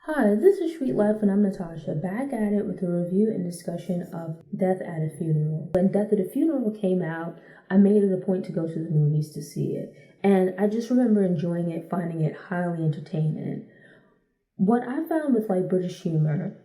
Hi, this is Sweet Life and I'm Natasha, back at it with a review and discussion of Death at a Funeral. When Death at a Funeral came out, I made it a point to go to the movies to see it. And I just remember enjoying it, finding it highly entertaining. What I found with British humor,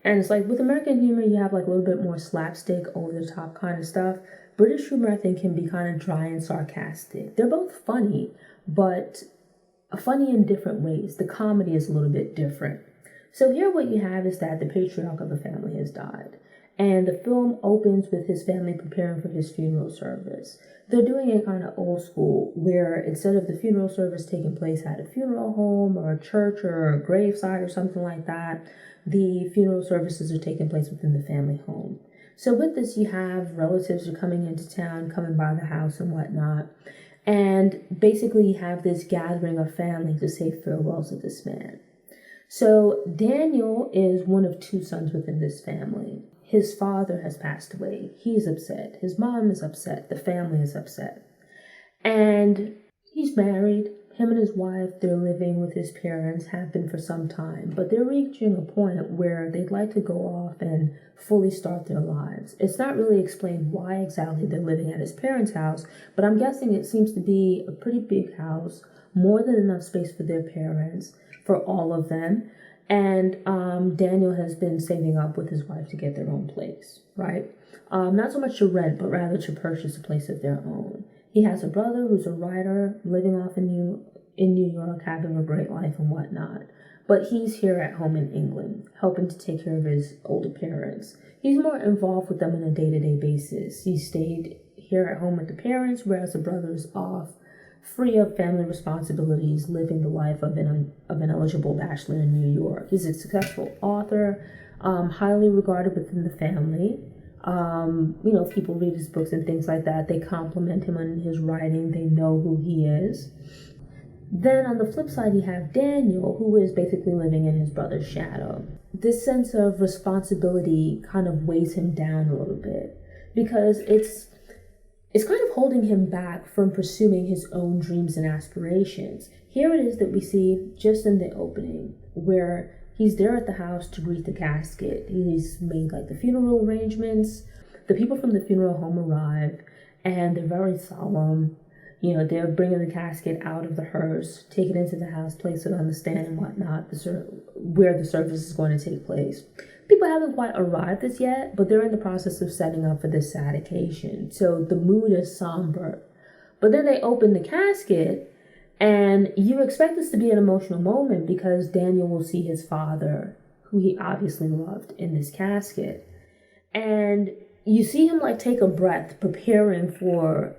and it's with American humor, you have a little bit more slapstick, over the top kind of stuff. British humor, I think, can be kind of dry and sarcastic. They're both funny, but funny in different ways. The comedy is a little bit different. So here what you have is that the patriarch of the family has died. And the film opens with his family preparing for his funeral service. They're doing it kind of old school, where instead of the funeral service taking place at a funeral home or a church or a graveside or something like that, the funeral services are taking place within the family home. So with this, you have relatives are coming into town, coming by the house and whatnot. And basically you have this gathering of family to say farewells to this man. So Daniel is one of two sons within this family. His father has passed away. He's upset. His mom is upset. The family is upset. And he's married. Him and his wife, they're living with his parents, have been for some time, but they're reaching a point where they'd like to go off and fully start their lives. It's not really explained why exactly they're living at his parents' house, but I'm guessing it seems to be a pretty big house, more than enough space for their parents, for all of them. And Daniel has been saving up with his wife to get their own place, right? Not so much to rent, but rather to purchase a place of their own. He has a brother who's a writer living off in New York, having a great life and whatnot. But he's here at home in England, helping to take care of his older parents. He's more involved with them on a day-to-day basis. He stayed here at home with the parents, whereas the brother's off, free of family responsibilities, living the life of an eligible bachelor in New York. He's a successful author, highly regarded within the family. People read his books and things like that. They compliment him on his writing. They know who he is. Then on the flip side, you have Daniel, who is basically living in his brother's shadow. This sense of responsibility kind of weighs him down a little bit because it's kind of holding him back from pursuing his own dreams and aspirations. Here it is that we see just in the opening where he's there at the house to greet the casket. He's made the funeral arrangements. The people from the funeral home arrive and they're very solemn. They're bringing the casket out of the hearse, take it into the house, place it on the stand and whatnot, where the service is going to take place. People haven't quite arrived as yet, but they're in the process of setting up for this sad occasion. So the mood is somber. But then they open the casket, and you expect this to be an emotional moment because Daniel will see his father, who he obviously loved, in this casket. And you see him take a breath, preparing for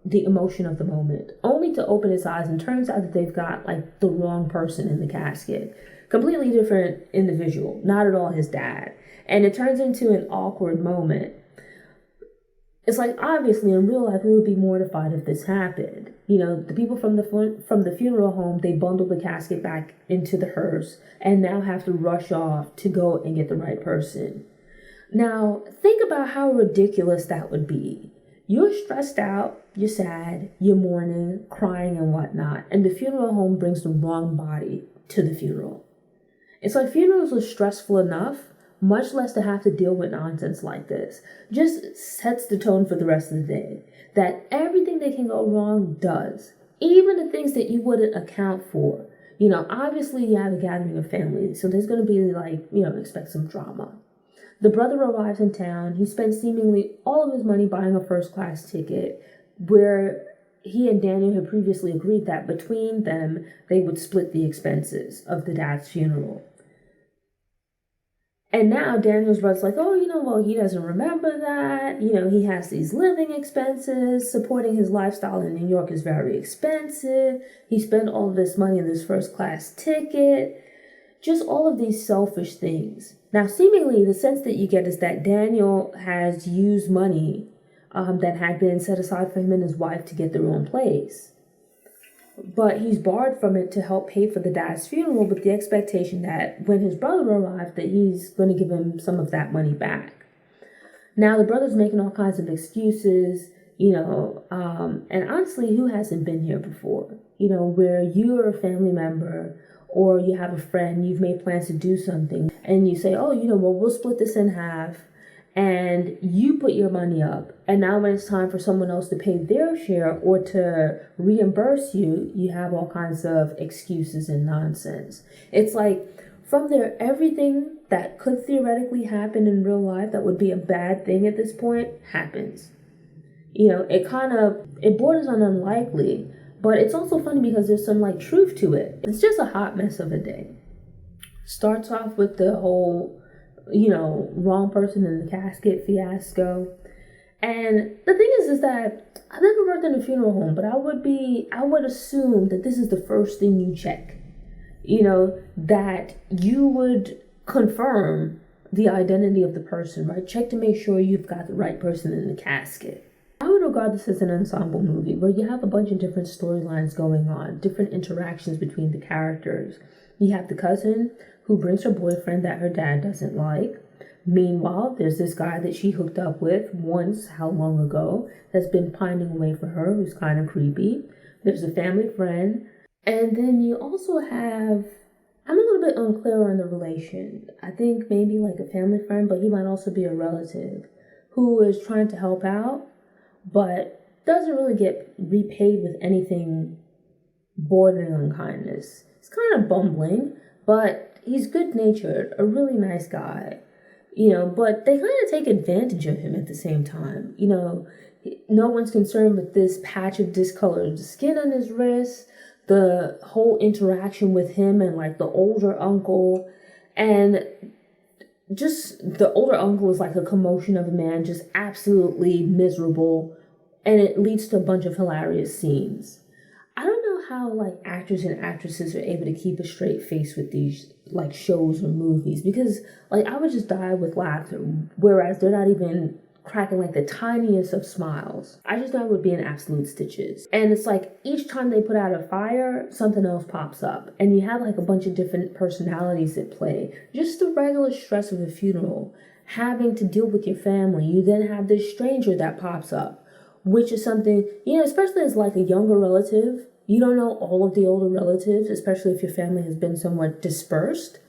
the emotion of the moment, only to open his eyes and turns out that they've got the wrong person in the casket. Completely different individual, not at all his dad. And it turns into an awkward moment. It's obviously in real life, we would be mortified if this happened. The people from the funeral home, they bundle the casket back into the hearse and now have to rush off to go and get the right person. Now, think about how ridiculous that would be. You're stressed out, you're sad, you're mourning, crying and whatnot, and the funeral home brings the wrong body to the funeral. It's funerals are stressful enough, much less to have to deal with nonsense like this. Just sets the tone for the rest of the day. That everything that can go wrong does. Even the things that you wouldn't account for. Obviously you have a gathering of family, so there's going to be expect some drama. The brother arrives in town. He spends seemingly all of his money buying a first-class ticket, where he and Daniel had previously agreed that between them, they would split the expenses of the dad's funeral. And now Daniel's brother's he doesn't remember that. He has these living expenses. Supporting his lifestyle in New York is very expensive. He spent all of this money in this first-class ticket. Just all of these selfish things. Now, seemingly, the sense that you get is that Daniel has used money that had been set aside for him and his wife to get their own place. But he's borrowed from it to help pay for the dad's funeral with the expectation that when his brother arrives, that he's going to give him some of that money back. Now, the brother's making all kinds of excuses, and honestly, who hasn't been here before? Where you're a family member or you have a friend, you've made plans to do something, and you say, oh, well, we'll split this in half, and you put your money up, and now when it's time for someone else to pay their share or to reimburse you, you have all kinds of excuses and nonsense. It's like, from there, everything that could theoretically happen in real life that would be a bad thing at this point happens. It borders on unlikely, but it's also funny because there's some truth to it. It's just a hot mess of a day. Starts off with the whole, wrong person in the casket fiasco. And the thing is that I never worked in a funeral home, but I would assume that this is the first thing you check. That you would confirm the identity of the person, right? Check to make sure you've got the right person in the casket. I would regard this as an ensemble movie where you have a bunch of different storylines going on, different interactions between the characters. You have the cousin who brings her boyfriend that her dad doesn't like. Meanwhile, there's this guy that she hooked up with once, how long ago, that's been pining away for her, who's kind of creepy. There's a family friend. And then you also have, I'm a little bit unclear on the relation. I think maybe a family friend, but he might also be a relative who is trying to help out, but doesn't really get repaid with anything bordering on kindness. He's kind of bumbling, but he's good-natured, a really nice guy, but they kind of take advantage of him at the same time. No one's concerned with this patch of discolored skin on his wrist, the whole interaction with him and the older uncle, and just the older uncle is a commotion of a man, just absolutely miserable, and it leads to a bunch of hilarious scenes. I don't know how actors and actresses are able to keep a straight face with these shows or movies, because I would just die with laughter, whereas they're not even cracking the tiniest of smiles. I just thought it would be in absolute stitches. And it's each time they put out a fire, something else pops up. And you have a bunch of different personalities at play. Just the regular stress of a funeral, having to deal with your family. You then have this stranger that pops up, which is something, especially as a younger relative, you don't know all of the older relatives, especially if your family has been somewhat dispersed.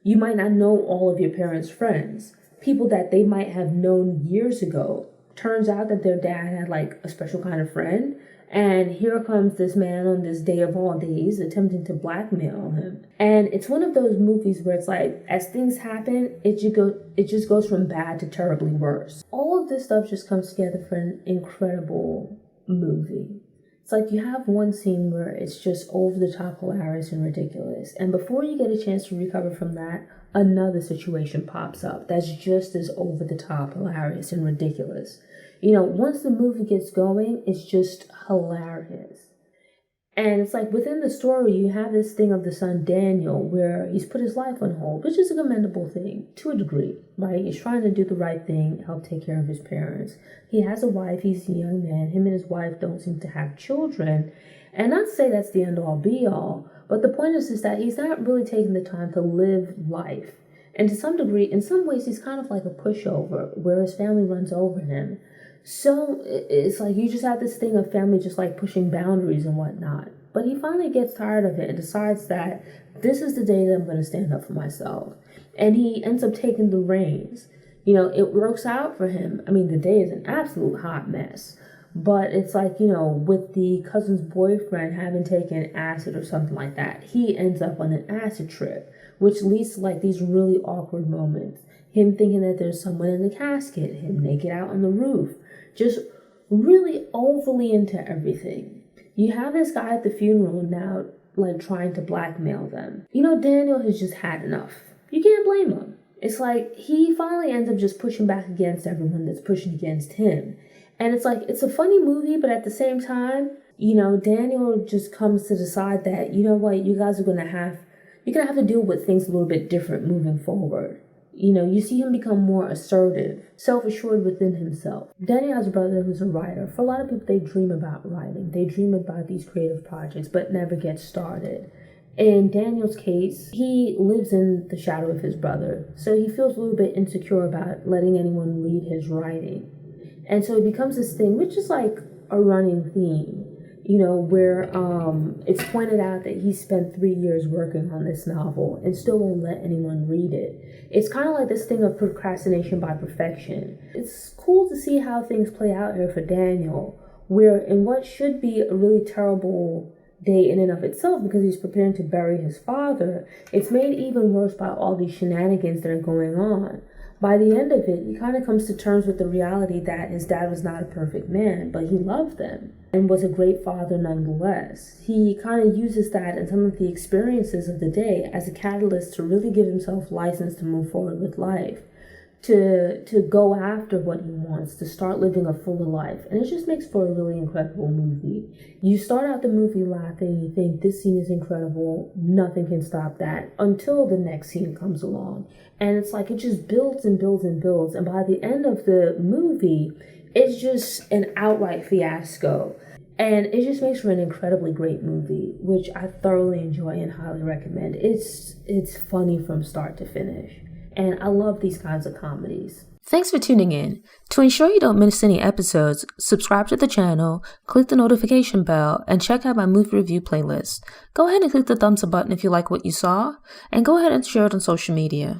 You might not know all of your parents' friends. People that they might have known years ago. Turns out that their dad had a special kind of friend, and here comes this man on this day of all days attempting to blackmail him. And it's one of those movies where it's as things happen, it just goes from bad to terribly worse. All of this stuff just comes together for an incredible movie. It's you have one scene where it's just over the top hilarious and ridiculous, and before you get a chance to recover from that, another situation pops up that's just as over the top hilarious and ridiculous. Once the movie gets going, it's just hilarious. And it's within the story, you have this thing of the son Daniel, where he's put his life on hold, which is a commendable thing to a degree, right? He's trying to do the right thing, help take care of his parents. He has a wife, he's a young man. Him and his wife don't seem to have children. And not to say that's the end all be all, but the point is that he's not really taking the time to live life. And to some degree, in some ways, he's kind of like a pushover, where his family runs over him. So it's you just have this thing of family just pushing boundaries and whatnot. But he finally gets tired of it and decides that this is the day that I'm going to stand up for myself. And he ends up taking the reins. It works out for him. I mean, the day is an absolute hot mess. But it's with the cousin's boyfriend having taken acid or something like that, he ends up on an acid trip, which leads to these really awkward moments. Him thinking that there's someone in the casket, him naked out on the roof, just really overly into everything. You have this guy at the funeral now, trying to blackmail them. Daniel has just had enough. You can't blame him. It's he finally ends up just pushing back against everyone that's pushing against him. And it's it's a funny movie, but at the same time, Daniel just comes to decide that, you guys are you're going to have to deal with things a little bit different moving forward. You see him become more assertive, self-assured within himself. Daniel has a brother who's a writer. For a lot of people, they dream about writing. They dream about these creative projects, but never get started. In Daniel's case, he lives in the shadow of his brother, so he feels a little bit insecure about letting anyone read his writing. And so it becomes this thing, which is a running theme. where it's pointed out that he spent 3 years working on this novel and still won't let anyone read it. It's kind of like this thing of procrastination by perfection. It's cool to see how things play out here for Daniel, where in what should be a really terrible day in and of itself because he's preparing to bury his father, it's made even worse by all these shenanigans that are going on. By the end of it, he kind of comes to terms with the reality that his dad was not a perfect man, but he loved them and was a great father nonetheless. He kind of uses that and some of the experiences of the day as a catalyst to really give himself license to move forward with life, to go after what he wants, to start living a fuller life. And it just makes for a really incredible movie. You start out the movie laughing, you think this scene is incredible, nothing can stop that, until the next scene comes along. And it's like it just builds and builds and builds. And by the end of the movie, it's just an outright fiasco. And it just makes for an incredibly great movie, which I thoroughly enjoy and highly recommend. It's funny from start to finish. And I love these kinds of comedies. Thanks for tuning in. To ensure you don't miss any episodes, subscribe to the channel, click the notification bell, and check out my movie review playlist. Go ahead and click the thumbs up button if you like what you saw, and go ahead and share it on social media.